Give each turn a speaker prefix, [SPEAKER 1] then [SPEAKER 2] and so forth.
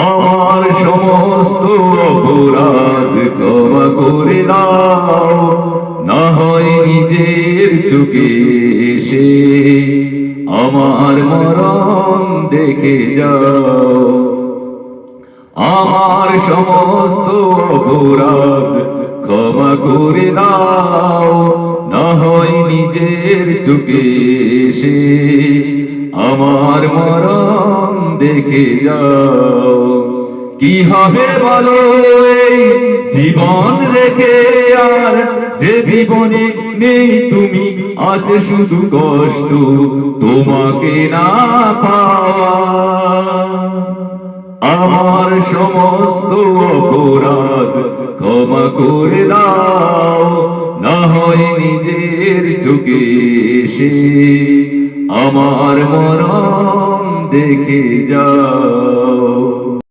[SPEAKER 1] আমার সমস্ত অপরাধ ক্ষমা করে দাও, না হয় নিজের চোখে এসে আমার মরণ দেখে যাও। আমার সমস্ত অপরাধ ক্ষমা করে দাও, না হয় নিজের চোখে এসে আমার মরণ দেখে যাও। কি হবে বলো এই জীবন রেখে, আর যে জীবনে নেই তুমি, আছে শুধু কষ্ট তোমাকে না পাওয়া। আমার সমস্ত অপরাধ ক্ষমা করে দাও, না হয় নিজের চোখে এসে আমার মরণ দেখে যাও।